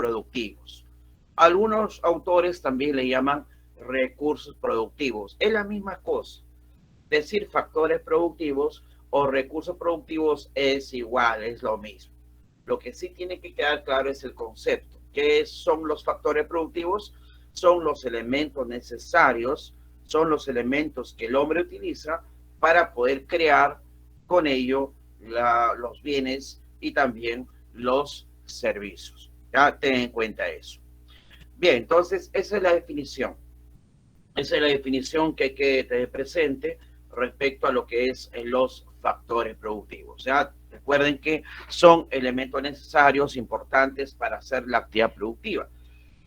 productivos. Algunos autores también le llaman recursos productivos. Es la misma cosa. Decir factores productivos o recursos productivos es igual, es lo mismo. Lo que sí tiene que quedar claro es el concepto. ¿Qué son los factores productivos? Son los elementos necesarios, son los elementos que el hombre utiliza para poder crear con ello los bienes y también los servicios. Ya ten en cuenta eso. Bien, entonces esa es la definición. Esa es la definición que hay que tener presente respecto a lo que es los factores productivos. Ya recuerden que son elementos necesarios, importantes para hacer la actividad productiva.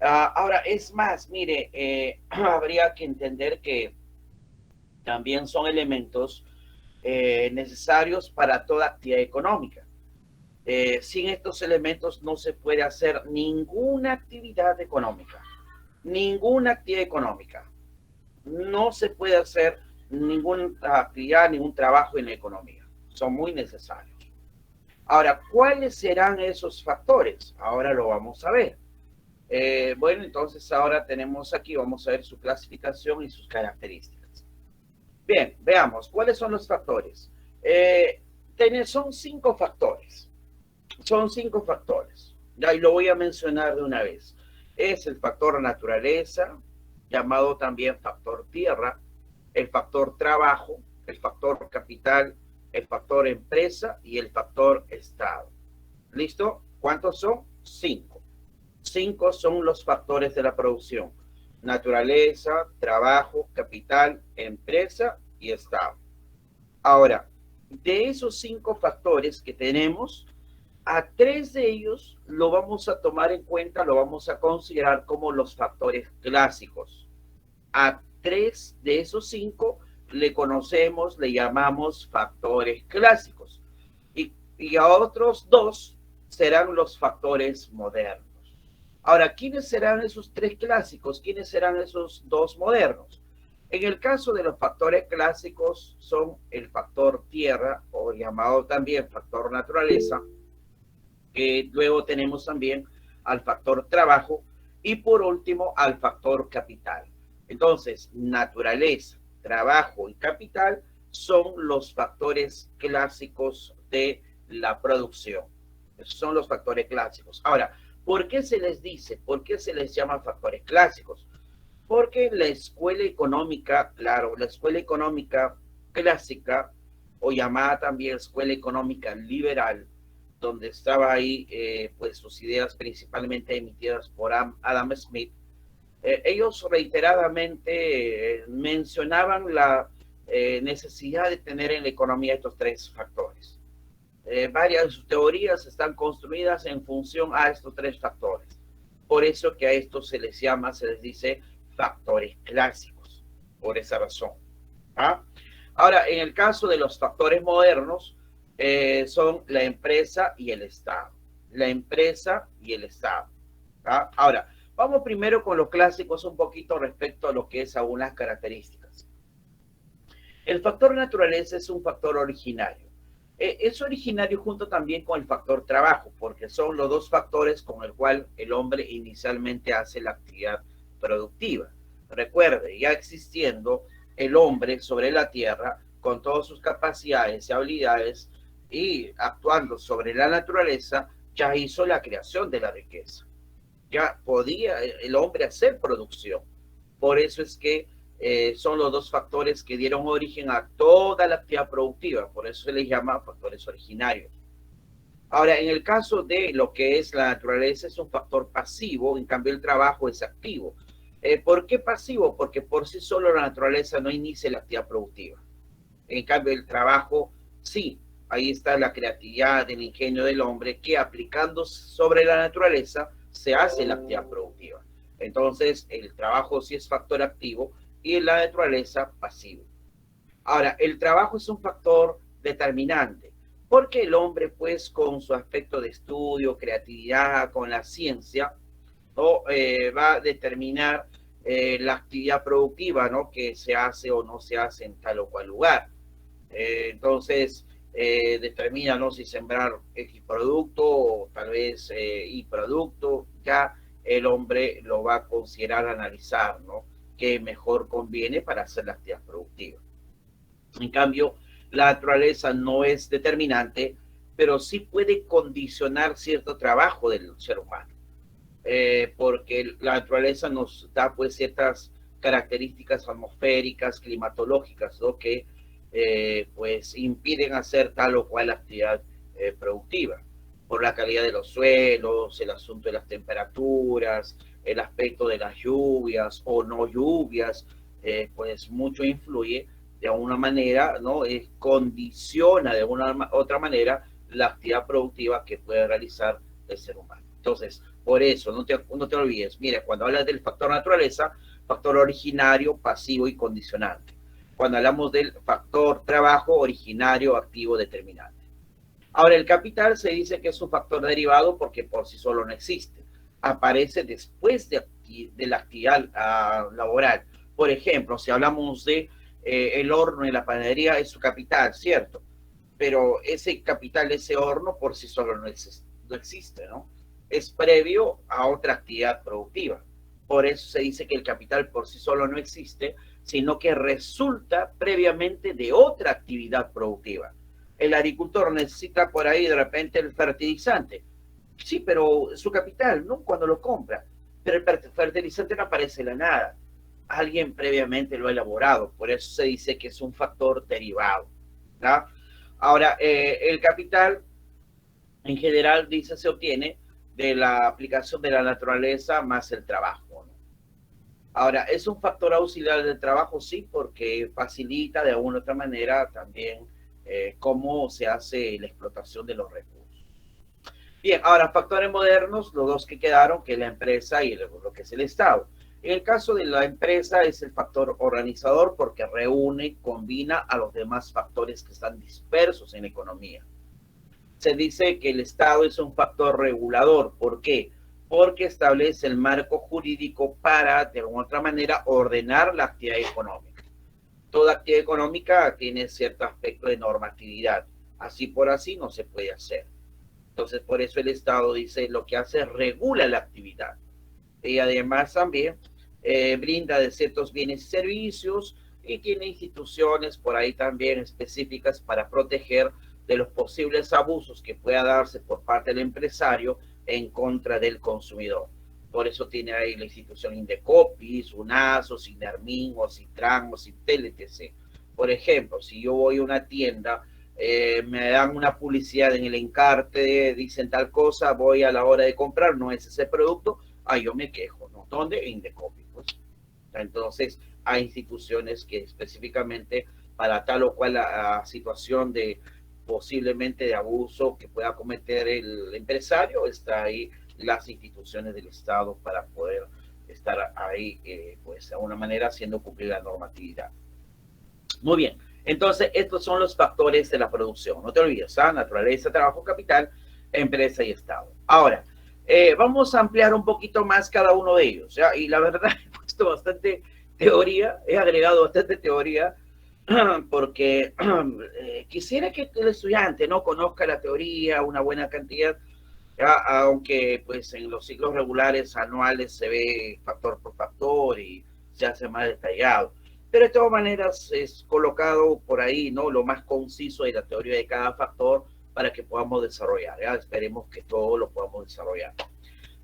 Ahora, es más, mire, habría que entender que también son elementos necesarios para toda actividad económica. Sin estos elementos no se puede hacer ninguna actividad económica. Ninguna actividad económica. No se puede hacer ninguna actividad, ningún trabajo en la economía. Son muy necesarios. Ahora, ¿cuáles serán esos factores? Ahora lo vamos a ver. Bueno, entonces ahora tenemos aquí, vamos a ver su clasificación y sus características. Bien, veamos, ¿cuáles son los factores? Son 5 factores. Son 5 factores. Ya, y lo voy a mencionar de una vez. Es el factor naturaleza, llamado también factor tierra, el factor trabajo, el factor capital, el factor empresa y el factor estado. ¿Listo? ¿Cuántos son? 5. 5 son los factores de la producción: naturaleza, trabajo, capital, empresa y estado. Ahora, de esos 5 factores que tenemos, a 3 de ellos lo vamos a tomar en cuenta, lo vamos a considerar como los factores clásicos. A 3 de esos 5 le conocemos, le llamamos factores clásicos. Y a otros 2 serán los factores modernos. Ahora, ¿quiénes serán esos 3 clásicos? ¿Quiénes serán esos 2 modernos? En el caso de los factores clásicos son el factor tierra, o llamado también factor naturaleza. Luego tenemos también al factor trabajo y por último al factor capital. Entonces, naturaleza, trabajo y capital son los factores clásicos de la producción. Esos son los factores clásicos. Ahora, ¿por qué se les dice? ¿Por qué se les llama factores clásicos? Porque la escuela económica, claro, la escuela económica clásica, o llamada también escuela económica liberal, donde estaba ahí pues sus ideas principalmente emitidas por Adam Smith, ellos reiteradamente mencionaban la necesidad de tener en la economía estos 3 factores. Varias de sus teorías están construidas en función a estos 3 factores. Por eso que a estos se les llama, se les dice factores clásicos, por esa razón. ¿Ah? Ahora, en el caso de los factores modernos, son la empresa y el Estado. La empresa y el Estado. ¿Ah? Ahora, vamos primero con los clásicos un poquito respecto a lo que es algunas características. El factor naturaleza es un factor originario. Es originario junto también con el factor trabajo, porque son los 2 factores con el cual el hombre inicialmente hace la actividad productiva. Recuerde, ya existiendo el hombre sobre la tierra, con todas sus capacidades y habilidades, y actuando sobre la naturaleza, ya hizo la creación de la riqueza. Ya podía el hombre hacer producción. Por eso es que son los 2 factores que dieron origen a toda la actividad productiva. Por eso se les llama factores originarios. Ahora, en el caso de lo que es la naturaleza, es un factor pasivo, en cambio el trabajo es activo. ¿Por qué pasivo? Porque por sí solo la naturaleza no inicia la actividad productiva. En cambio el trabajo sí. Ahí está la creatividad, el ingenio del hombre, que aplicando sobre la naturaleza se hace la actividad productiva. Entonces, el trabajo sí es factor activo y la naturaleza pasivo. Ahora, el trabajo es un factor determinante, porque el hombre, pues, con su aspecto de estudio, creatividad, con la ciencia, ¿no? Va a determinar la actividad productiva, ¿no? Que se hace o no se hace en tal o cual lugar. Entonces, determina, ¿no?, si sembrar X producto o tal vez Y producto, ya el hombre lo va a considerar, analizar, ¿no?, qué mejor conviene para hacer la actividad productiva. En cambio, la naturaleza no es determinante, pero sí puede condicionar cierto trabajo del ser humano, porque la naturaleza nos da pues ciertas características atmosféricas, climatológicas, ¿no?, que pues impiden hacer tal o cual actividad productiva, por la calidad de los suelos, el asunto de las temperaturas, el aspecto de las lluvias o no lluvias, pues mucho influye de alguna manera, ¿no? Condiciona de una otra manera la actividad productiva que puede realizar el ser humano. Entonces, por eso, no te olvides, mira, cuando hablas del factor naturaleza, factor originario, pasivo y condicionante. Cuando hablamos del factor trabajo, originario, activo, determinante. Ahora, el capital se dice que es un factor derivado porque por sí solo no existe. Aparece después de la actividad laboral. Por ejemplo, si hablamos de el horno y la panadería, es su capital, ¿cierto? Pero ese capital, ese horno, por sí solo no existe, ¿no? Es previo a otra actividad productiva. Por eso se dice que el capital por sí solo no existe, sino que resulta previamente de otra actividad productiva. El agricultor necesita por ahí de repente el fertilizante. Sí, pero su capital, ¿no?, cuando lo compra. Pero el fertilizante no aparece de la nada. Alguien previamente lo ha elaborado. Por eso se dice que es un factor derivado, ¿no? Ahora, el capital en general, dice, se obtiene de la aplicación de la naturaleza más el trabajo, ¿no? Ahora, ¿es un factor auxiliar del trabajo? Sí, porque facilita de alguna u otra manera también cómo se hace la explotación de los recursos. Bien, ahora, factores modernos, los dos que quedaron, que es la empresa y lo que es el Estado. En el caso de la empresa es el factor organizador porque reúne, combina a los demás factores que están dispersos en la economía. Se dice que el Estado es un factor regulador. ¿Por qué? Porque establece el marco jurídico para, de alguna otra manera, ordenar la actividad económica. Toda actividad económica tiene cierto aspecto de normatividad. Así por así no se puede hacer. Entonces, por eso el Estado dice lo que hace, regula la actividad. Y además también brinda de ciertos bienes y servicios y tiene instituciones por ahí también específicas para proteger de los posibles abusos que pueda darse por parte del empresario en contra del consumidor. Por eso tiene ahí la institución Indecopi, UNASO, Sinermin, Ocitran, Ocitel, etc. Por ejemplo, si yo voy a una tienda, me dan una publicidad en el encarte, dicen tal cosa, voy a la hora de comprar, no es ese producto, yo me quejo, ¿no? ¿Dónde? Indecopi, pues. Entonces, hay instituciones que específicamente para tal o cual situación de posiblemente de abuso que pueda cometer el empresario, está ahí las instituciones del Estado para poder estar ahí, pues de alguna manera haciendo cumplir la normatividad. Muy bien, entonces estos son los factores de la producción. No te olvides, naturaleza, trabajo, capital, empresa y Estado. Ahora, vamos a ampliar un poquito más cada uno de ellos, ¿ya? Y la verdad, he puesto bastante teoría, he agregado bastante teoría, porque quisiera que el estudiante no conozca la teoría una buena cantidad, ¿ya? Aunque pues en los ciclos regulares anuales se ve factor por factor y se hace más detallado. Pero de todas maneras es colocado por ahí, ¿no?, lo más conciso de la teoría de cada factor para que podamos desarrollar, ¿ya? Esperemos que todo lo podamos desarrollar.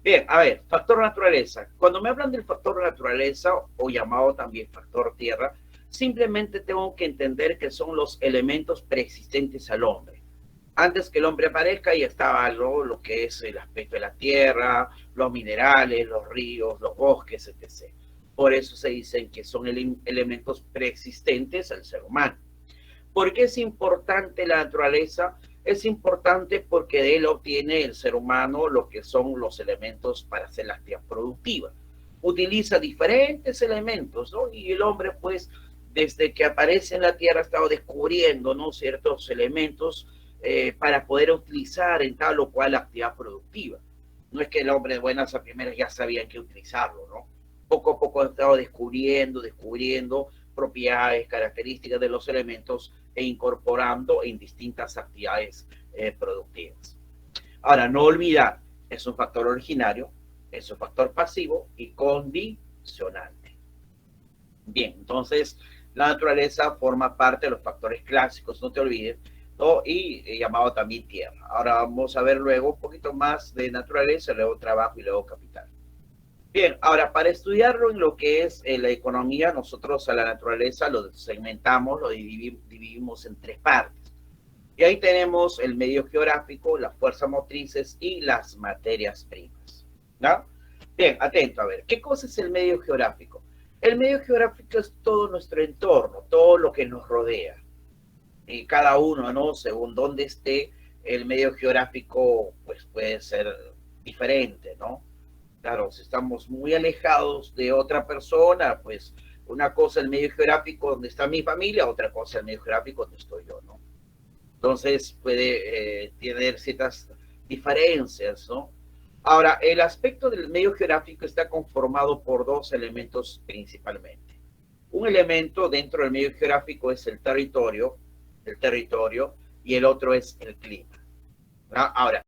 Bien, a ver, factor naturaleza. Cuando me hablan del factor naturaleza, o llamado también factor tierra, simplemente tengo que entender que son los elementos preexistentes al hombre. Antes que el hombre aparezca ya estaba lo que es el aspecto de la tierra, los minerales, los ríos, los bosques, etc. Por eso se dicen que son elementos preexistentes al ser humano. ¿Por qué es importante la naturaleza? Es importante porque de él obtiene el ser humano lo que son los elementos para hacer la actividad productiva. Utiliza diferentes elementos, ¿no? Y el hombre, pues, desde que aparece en la Tierra ha estado descubriendo, ¿no?, ciertos elementos para poder utilizar en tal o cual actividad productiva. No es que el hombre de buenas a primeras ya sabía en qué utilizarlo, ¿no? Poco a poco ha estado descubriendo propiedades, características de los elementos e incorporando en distintas actividades productivas. Ahora, no olvidar, es un factor originario, es un factor pasivo y condicionante. Bien, entonces la naturaleza forma parte de los factores clásicos, no te olvides, ¿no? Y llamado también tierra. Ahora vamos a ver luego un poquito más de naturaleza, luego trabajo y luego capital. Bien, ahora para estudiarlo en lo que es la economía, nosotros a la naturaleza lo segmentamos, lo dividimos en tres partes. Y ahí tenemos el medio geográfico, las fuerzas motrices y las materias primas, ¿no? Bien, atento a ver, ¿qué cosa es el medio geográfico? El medio geográfico es todo nuestro entorno, todo lo que nos rodea. Y cada uno, ¿no? Según dónde esté, el medio geográfico, pues puede ser diferente, ¿no? Claro, si estamos muy alejados de otra persona, pues una cosa el medio geográfico donde está mi familia, otra cosa el medio geográfico donde estoy yo, ¿no? Entonces puede tener ciertas diferencias, ¿no? Ahora, el aspecto del medio geográfico está conformado por dos elementos principalmente. Un elemento dentro del medio geográfico es el territorio, y el otro es el clima, ¿no? Ahora,